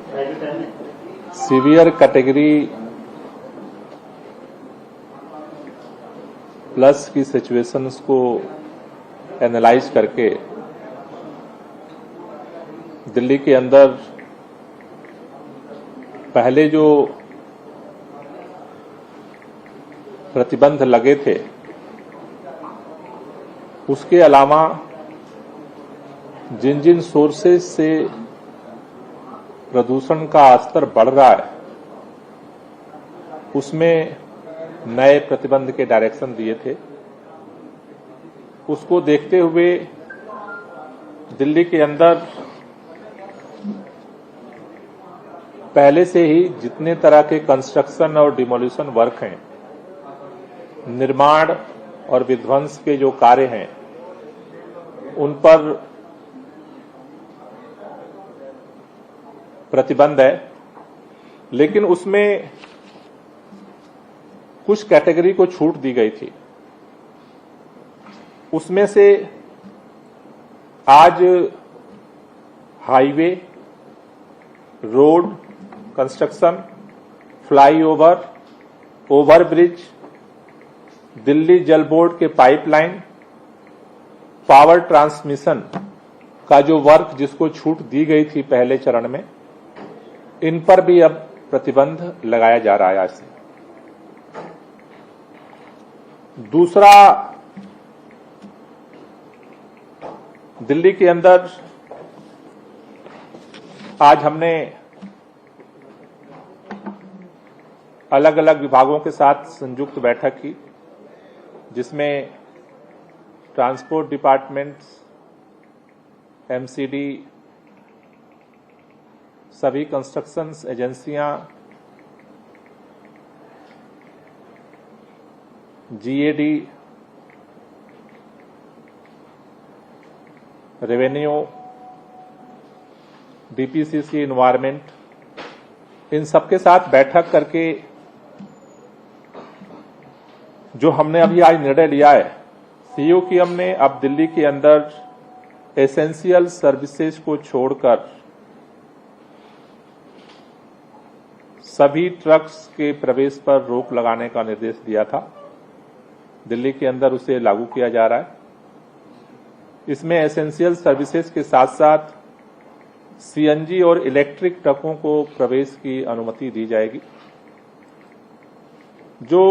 Severe category plus की situations को analyse करके दिल्ली के अंदर पहले जो प्रतिबंध लगे थे उसके अलावा जिन जिन सोर्सेज से प्रदूषण का स्तर बढ़ रहा है उसमें नए प्रतिबंध के डायरेक्शन दिए थे। उसको देखते हुए दिल्ली के अंदर पहले से ही जितने तरह के कंस्ट्रक्शन और डिमोलिशन वर्क हैं, निर्माण और विध्वंस के जो कार्य हैं, उन पर प्रतिबंध है। लेकिन उसमें कुछ कैटेगरी को छूट दी गई थी। उसमें से आज highway, road construction, flyover, overbridge, Delhi जल बोर्ड के पाइपलाइन, पावर ट्रांसमिशन का जो वर्क जिसको छूट दी गई थी पहले चरण में, इन पर भी अब प्रतिबंध लगाया जा रहा है आज से। दूसरा, दिल्ली के अंदर आज हमने अलग अलग विभागों के साथ संयुक्त बैठक की, जिसमें ट्रांसपोर्ट डिपार्टमेंट, एमसीडी, सभी कंस्ट्रक्शन एजेंसियां, जीएडी, रेवेन्यू, डीपीसीसी, एनवायरमेंट, इन सबके साथ बैठक करके जो हमने अभी आज निर्णय लिया है, सीयू की हमने अब दिल्ली के अंदर एसेंशियल सर्विसेज को छोड़कर सभी ट्रक्स के प्रवेश पर रोक लगाने का निर्देश दिया था। दिल्ली के अंदर उसे लागू किया जा रहा है। इसमें एसेंशियल सर्विसेज के साथ साथ सीएनजी और इलेक्ट्रिक ट्रकों को प्रवेश की अनुमति दी जाएगी। जो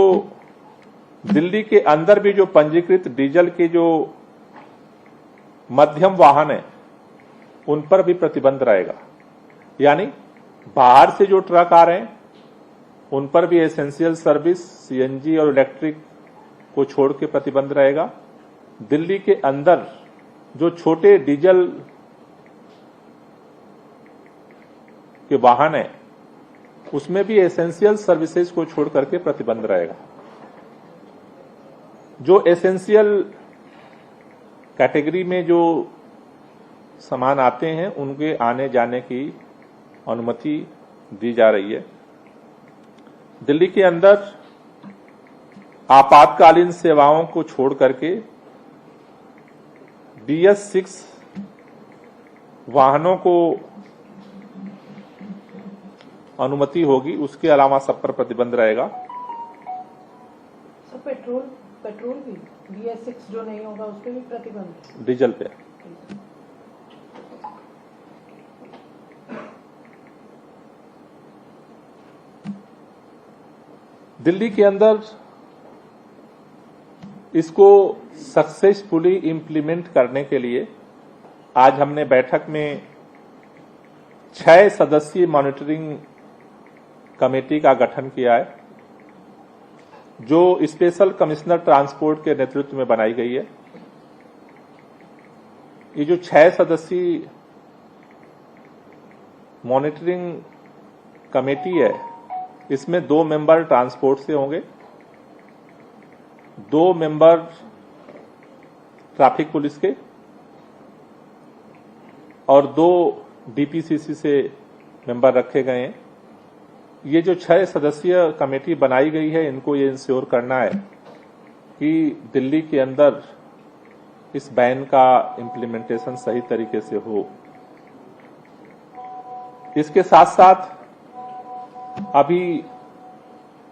दिल्ली के अंदर भी जो पंजीकृत डीजल के जो मध्यम वाहन है, उन पर भी प्रतिबंध रहेगा। यानी बाहर से जो ट्रक आ रहे हैं उन पर भी एसेंशियल सर्विस, सीएनजी और इलेक्ट्रिक को छोड़ के प्रतिबंध रहेगा। दिल्ली के अंदर जो छोटे डीजल के वाहन है उसमें भी एसेंशियल सर्विसेज को छोड़ करके प्रतिबंध रहेगा। जो एसेंशियल कैटेगरी में जो सामान आते हैं उनके आने जाने की अनुमति दी जा रही है। दिल्ली के अंदर आपातकालीन सेवाओं को छोड़ करके BS6 वाहनों को अनुमति होगी, उसके अलावा सब पर प्रतिबंध रहेगा। तो पेट्रोल भी BS6 जो नहीं होगा उस पर भी प्रतिबंध, डीजल पे। दिल्ली के अंदर इसको सक्सेसफुली इंप्लीमेंट करने के लिए आज हमने बैठक में 6 सदस्यीय मॉनिटरिंग कमेटी का गठन किया है, जो स्पेशल कमिश्नर ट्रांसपोर्ट के नेतृत्व में बनाई गई है। ये जो 6 सदस्यीय मॉनिटरिंग कमेटी है, इसमें 2 मेंबर ट्रांसपोर्ट से होंगे, 2 मेंबर ट्रैफिक पुलिस के और 2 डीपीसीसी से मेंबर रखे गए हैं। ये जो 6 सदस्यीय कमेटी बनाई गई है, इनको ये इंश्योर करना है कि दिल्ली के अंदर इस बैन का इम्प्लीमेंटेशन सही तरीके से हो। इसके साथ साथ अभी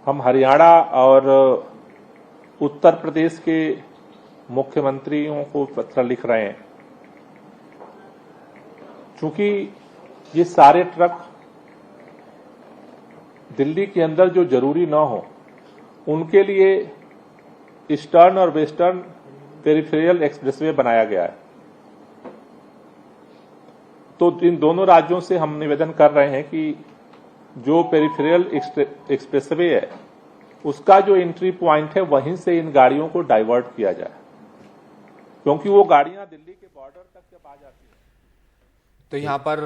हम हरियाणा और उत्तर प्रदेश के मुख्यमंत्रियों को पत्र लिख रहे हैं, चूंकि ये सारे ट्रक दिल्ली के अंदर जो जरूरी ना हो उनके लिए ईस्टर्न और वेस्टर्न पेरिफेरल एक्सप्रेसवे बनाया गया है। तो इन दोनों राज्यों से हम निवेदन कर रहे हैं कि जो पेरिफेरल एक्सप्रेसवे है उसका जो एंट्री पॉइंट है वहीं से इन गाड़ियों को डाइवर्ट किया जाए, क्योंकि वो गाड़ियां दिल्ली के बॉर्डर तक जब आ जाती हैं। तो यहाँ पर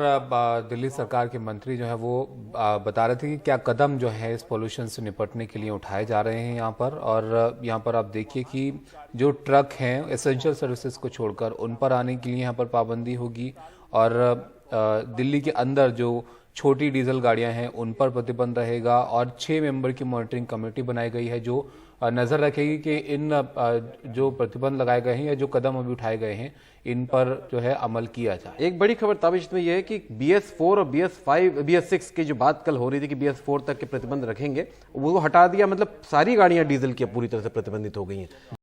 दिल्ली सरकार के मंत्री जो है वो बता रहे थे कि क्या कदम जो है इस पोल्यूशन से निपटने के लिए उठाए जा रहे हैं यहाँ पर। और यहाँ पर आप देखिए कि जो ट्रक हैं एसेंशियल सर्विसेज को छोड़कर उन पर आने के लिए यहाँ पर पाबंदी होगी, और दिल्ली के अंदर जो छोटी डीजल गाड़ियां हैं उन पर प्रतिबंध रहेगा, और 6 मेंबर की मॉनिटरिंग कमेटी बनाई गई है जो नजर रखेगी कि इन जो प्रतिबंध लगाए गए हैं या जो कदम अभी उठाए गए हैं इन पर जो है अमल किया जाए। एक बड़ी खबर ताबिश में यह है कि BS4 और BS6 की जो बात कल हो रही थी कि BS4 तक के प्रतिबंध रखेंगे, वो हटा दिया। मतलब सारी गाड़ियां डीजल की पूरी तरह से प्रतिबंधित हो गई हैं।